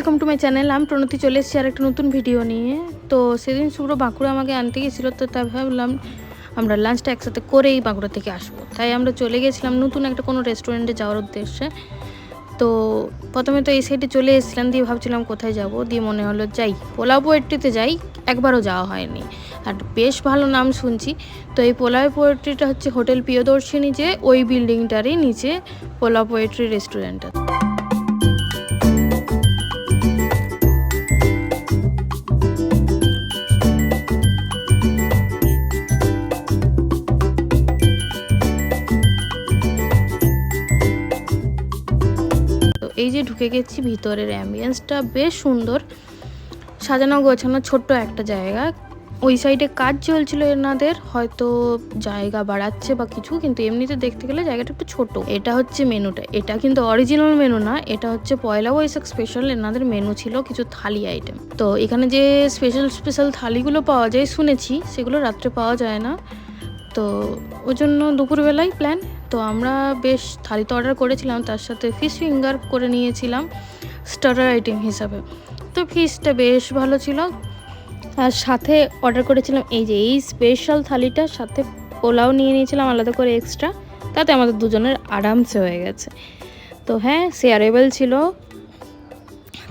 Welcome to my channel. আমি প্রণতি চলে এসেছি আর একটা নতুন ভিডিও নিয়ে। তো সেদিন শুভ্র বাঁকুড়া আমাকে আনতে গেছিলো, তো তাই ভাবলাম আমরা লাঞ্চটা একসাথে করেই বাঁকুড়া থেকে আসবো। তাই আমরা চলে গেছিলাম নতুন একটা কোনো রেস্টুরেন্টে যাওয়ার উদ্দেশ্যে। তো প্রথমে তো এই সাইডে চলে এসেছিলাম, দিয়ে ভাবছিলাম কোথায় যাব, দিয়ে মনে হলো যাই পোলাও পোয়েট্রিতে যাই, একবারও যাওয়া হয়নি আর বেশ ভালো নাম শুনছি। তো এই পোলাও পোয়েট্রিটা হচ্ছে হোটেল প্রিয়দর্শিনী, যে ওই বিল্ডিংটারই নিচে পোলাও পোয়েট্রি রেস্টুরেন্ট। এই যে ঢুকে গেছি, ভিতরের অ্যাম্বিয়েন্সটা বেশ সুন্দর, সাজানো গোছানো, ছোট্ট একটা জায়গা। ওই সাইডে কাজ চলছিল এনাদের, হয়তো জায়গা বাড়াচ্ছে বা কিছু, কিন্তু এমনিতে দেখতে গেলে জায়গাটা একটু ছোট। এটা হচ্ছে মেনুটা, এটা কিন্তু অরিজিনাল মেনু না, এটা হচ্ছে পয়লা বৈশাখ স্পেশাল এনাদের মেনু ছিল, কিছু থালি আইটেম। তো এখানে যে স্পেশাল থালিগুলো পাওয়া যায় শুনেছি, সেগুলো রাত্রে পাওয়া যায় না, তো ওই জন্য দুপুরবেলায় প্ল্যান। তো আমরা বেশ থালি তো অর্ডার করেছিলাম, তার সাথে ফিশ ফিঙ্গার করে নিয়েছিলাম স্টার্টার আইটেম হিসাবে। তো ফিশটা বেশ ভালো ছিল, আর সাথে অর্ডার করেছিলাম এই যে এই স্পেশাল থালিটার সাথে পোলাও নিয়ে নিয়েছিলাম আলাদা করে এক্সট্রা, তাতে আমাদের দুজনের আরামসে হয়ে গেছে। তো হ্যাঁ, শেয়ারেবল ছিল,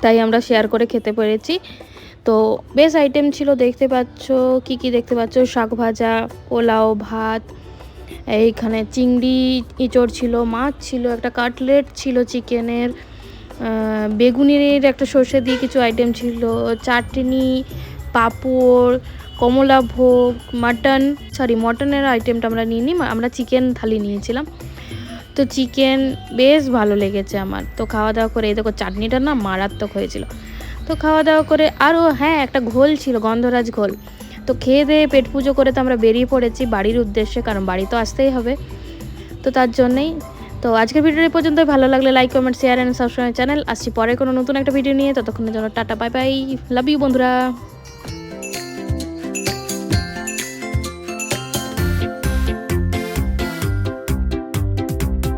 তাই আমরা শেয়ার করে খেতে পেরেছি। তো বেশ আইটেম ছিল, দেখতে পাচ্ছ কি দেখতে পাচ্ছ, শাক ভাজা, পোলাও, ভাত, এইখানে চিংড়ি ইঁচড় ছিল, মাছ ছিল, একটা কাটলেট ছিল চিকেনের, বেগুনির একটা সর্ষে দিয়ে কিছু আইটেম ছিল, চাটনি, পাঁপড়, কমলা ভোগ, মটনের আইটেমটা আমরা নিইনি, আমরা চিকেন থালি নিয়েছিলাম। তো চিকেন বেশ ভালো লেগেছে আমার। তো খাওয়া দাওয়া করে এই দেখো চাটনিটা না মারাত্মক হয়েছিল। তো খাওয়া দাওয়া করে আরও হ্যাঁ একটা ঘোল ছিল, গন্ধরাজ ঘোল। তো খেয়ে দিয়ে পেট পুজো করে তো আমরা বেরিয়ে পড়েছি বাড়ির উদ্দেশ্যে, কারণ বাড়ি তো আসতেই হবে, তো তার জন্যেই। তো আজকের ভিডিও এই পর্যন্ত, ভালো লাগলে like, comment, share and subscribe channel. আসছি পরে কোনো নতুন একটা ভিডিও নিয়ে, ততক্ষণের জন্য টাটা, বাই বাই, লাভ ইউ বন্ধুরা।